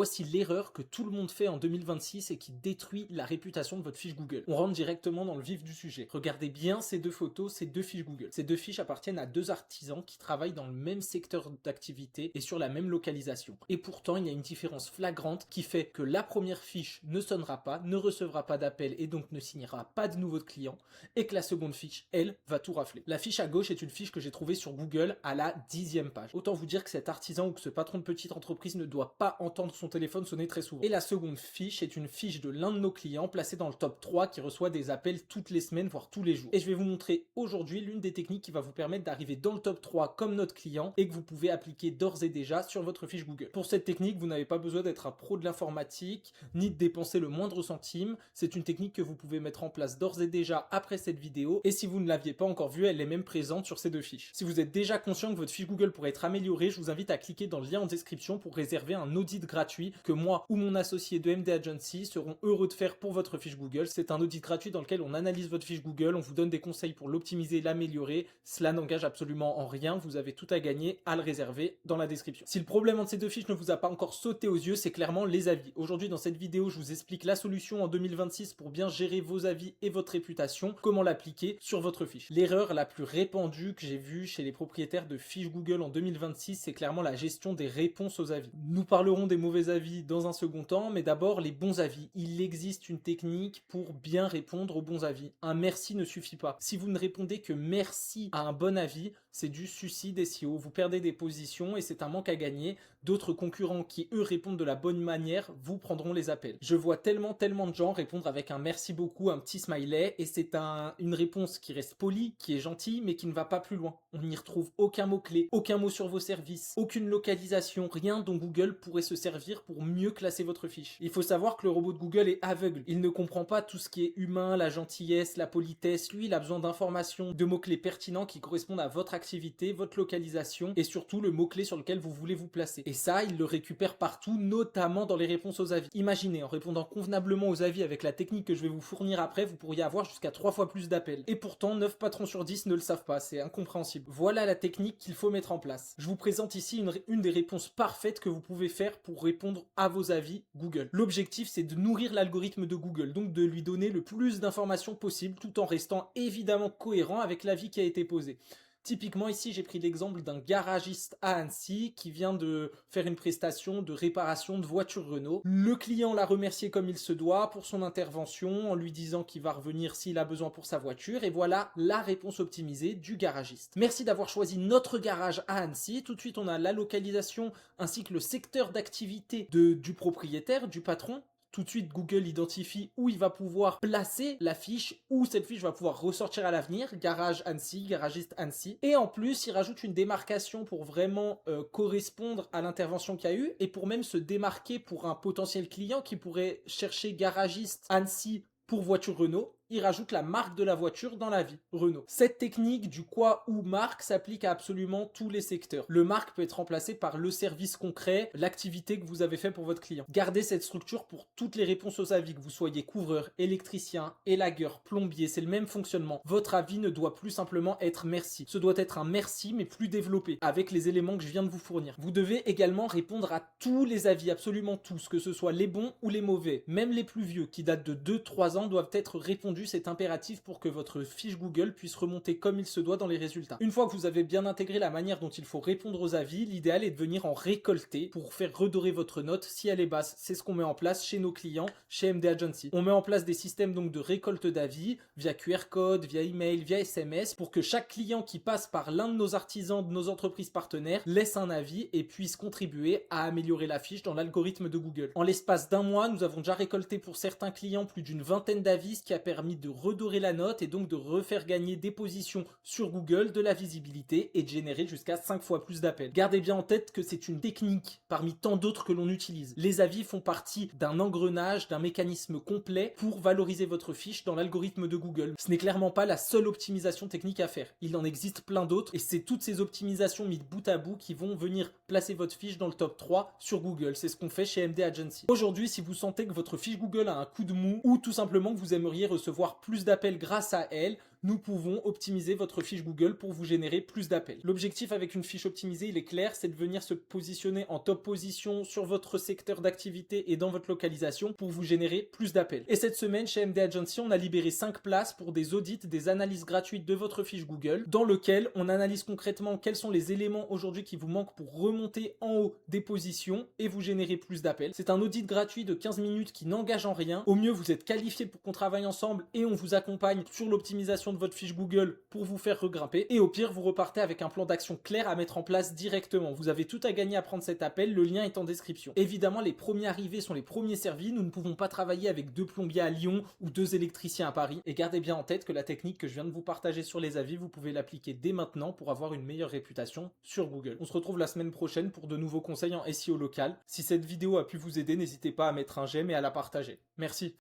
Voici l'erreur que tout le monde fait en 2026 et qui détruit la réputation de votre fiche Google. On rentre directement dans le vif du sujet. Regardez bien ces deux photos, ces deux fiches Google. Ces deux fiches appartiennent à deux artisans qui travaillent dans le même secteur d'activité et sur la même localisation. Et pourtant, il y a une différence flagrante qui fait que la première fiche ne sonnera pas, ne recevra pas d'appel et donc ne signera pas de nouveaux clients, et que la seconde fiche, elle, va tout rafler. La fiche à gauche est une fiche que j'ai trouvée sur Google à la 10e page. Autant vous dire que cet artisan ou que ce patron de petite entreprise ne doit pas entendre son téléphone sonner très souvent. Et la seconde fiche est une fiche de l'un de nos clients placée dans le top 3 qui reçoit des appels toutes les semaines, voire tous les jours. Et je vais vous montrer aujourd'hui l'une des techniques qui va vous permettre d'arriver dans le top 3 comme notre client et que vous pouvez appliquer d'ores et déjà sur votre fiche Google. Pour cette technique, vous n'avez pas besoin d'être un pro de l'informatique, ni de dépenser le moindre centime. C'est une technique que vous pouvez mettre en place d'ores et déjà après cette vidéo. Et si vous ne l'aviez pas encore vue, elle est même présente sur ces deux fiches. Si vous êtes déjà conscient que votre fiche Google pourrait être améliorée, je vous invite à cliquer dans le lien en description pour réserver un audit gratuit que moi ou mon associé de MD Agency seront heureux de faire pour votre fiche Google. C'est un audit gratuit dans lequel on analyse votre fiche Google, on vous donne des conseils pour l'optimiser, l'améliorer. Cela n'engage absolument en rien, vous avez tout à gagner à le réserver dans la description. Si le problème entre ces deux fiches ne vous a pas encore sauté aux yeux, c'est clairement les avis. Aujourd'hui dans cette vidéo, je vous explique la solution en 2026 pour bien gérer vos avis et votre réputation, comment l'appliquer sur votre fiche. L'erreur la plus répandue que j'ai vue chez les propriétaires de fiches Google en 2026, c'est clairement la gestion des réponses aux avis. Nous parlerons des mauvais avis dans un second temps, mais d'abord les bons avis. Il existe une technique pour bien répondre aux bons avis. Un merci ne suffit pas. Si vous ne répondez que merci à un bon avis, c'est du suicide SEO. Vous perdez des positions et c'est un manque à gagner. D'autres concurrents qui, eux, répondent de la bonne manière, vous prendront les appels. Je vois tellement de gens répondre avec un merci beaucoup, un petit smiley, et c'est une réponse qui reste polie, qui est gentille, mais qui ne va pas plus loin. On n'y retrouve aucun mot-clé, aucun mot sur vos services, aucune localisation, rien dont Google pourrait se servir pour mieux classer votre fiche. Il faut savoir que le robot de Google est aveugle. Il ne comprend pas tout ce qui est humain, la gentillesse, la politesse. Lui, il a besoin d'informations, de mots-clés pertinents qui correspondent à votre activité, votre localisation et surtout le mot-clé sur lequel vous voulez vous placer. Et ça, il le récupère partout, notamment dans les réponses aux avis. Imaginez, en répondant convenablement aux avis avec la technique que je vais vous fournir après, vous pourriez avoir jusqu'à 3 fois plus d'appels. Et pourtant, 9 patrons sur 10 ne le savent pas, c'est incompréhensible. Voilà la technique qu'il faut mettre en place. Je vous présente ici une des réponses parfaites que vous pouvez faire pour répondre à vos avis Google. L'objectif, c'est de nourrir l'algorithme de Google, donc de lui donner le plus d'informations possible tout en restant évidemment cohérent avec l'avis qui a été posé. Typiquement ici j'ai pris l'exemple d'un garagiste à Annecy qui vient de faire une prestation de réparation de voitures Renault. Le client l'a remercié comme il se doit pour son intervention en lui disant qu'il va revenir s'il a besoin pour sa voiture et voilà la réponse optimisée du garagiste. Merci d'avoir choisi notre garage à Annecy. Tout de suite on a la localisation ainsi que le secteur d'activité du propriétaire, du patron. Tout de suite, Google identifie où il va pouvoir placer la fiche, où cette fiche va pouvoir ressortir à l'avenir, garage Annecy, garagiste Annecy. Et en plus, il rajoute une démarcation pour vraiment correspondre à l'intervention qu'il y a eu et pour même se démarquer pour un potentiel client qui pourrait chercher garagiste Annecy pour voiture Renault. Il rajoute la marque de la voiture dans l'avis, Renault. Cette technique du quoi ou marque s'applique à absolument tous les secteurs. Le marque peut être remplacé par le service concret, l'activité que vous avez fait pour votre client. Gardez cette structure pour toutes les réponses aux avis, que vous soyez couvreur, électricien, élagueur, plombier, c'est le même fonctionnement. Votre avis ne doit plus simplement être merci. Ce doit être un merci mais plus développé, avec les éléments que je viens de vous fournir. Vous devez également répondre à tous les avis, absolument tous, que ce soit les bons ou les mauvais. Même les plus vieux, qui datent de 2-3 ans, doivent être répondus. C'est impératif pour que votre fiche Google puisse remonter comme il se doit dans les résultats. Une fois que vous avez bien intégré la manière dont il faut répondre aux avis, l'idéal est de venir en récolter pour faire redorer votre note si elle est basse. C'est ce qu'on met en place chez nos clients, chez MD Agency. On met en place des systèmes donc de récolte d'avis via QR code, via email, via SMS pour que chaque client qui passe par l'un de nos artisans, de nos entreprises partenaires, laisse un avis et puisse contribuer à améliorer la fiche dans l'algorithme de Google. En l'espace d'un mois, nous avons déjà récolté pour certains clients plus d'une vingtaine d'avis, ce qui a permis de redorer la note et donc de refaire gagner des positions sur Google, de la visibilité et de générer jusqu'à 5 fois plus d'appels. Gardez bien en tête que c'est une technique parmi tant d'autres que l'on utilise. Les avis font partie d'un engrenage, d'un mécanisme complet pour valoriser votre fiche dans l'algorithme de Google. Ce n'est clairement pas la seule optimisation technique à faire. Il en existe plein d'autres et c'est toutes ces optimisations mises bout à bout qui vont venir placer votre fiche dans le top 3 sur Google. C'est ce qu'on fait chez MD Agency. Aujourd'hui, si vous sentez que votre fiche Google a un coup de mou ou tout simplement que vous aimeriez recevoir plus d'appels grâce à elle, nous pouvons optimiser votre fiche Google pour vous générer plus d'appels. L'objectif avec une fiche optimisée, il est clair, c'est de venir se positionner en top position sur votre secteur d'activité et dans votre localisation pour vous générer plus d'appels. Et cette semaine, chez MD Agency, on a libéré 5 places pour des audits, des analyses gratuites de votre fiche Google, dans lequel on analyse concrètement quels sont les éléments aujourd'hui qui vous manquent pour remonter en haut des positions et vous générer plus d'appels. C'est un audit gratuit de 15 minutes qui n'engage en rien. Au mieux, vous êtes qualifié pour qu'on travaille ensemble et on vous accompagne sur l'optimisation de votre fiche Google pour vous faire regrimper. Et au pire, vous repartez avec un plan d'action clair à mettre en place directement. Vous avez tout à gagner à prendre cet appel, le lien est en description. Évidemment, les premiers arrivés sont les premiers servis. Nous ne pouvons pas travailler avec 2 plombiers à Lyon ou 2 électriciens à Paris. Et gardez bien en tête que la technique que je viens de vous partager sur les avis, vous pouvez l'appliquer dès maintenant pour avoir une meilleure réputation sur Google. On se retrouve la semaine prochaine pour de nouveaux conseils en SEO local. Si cette vidéo a pu vous aider, n'hésitez pas à mettre un j'aime et à la partager. Merci.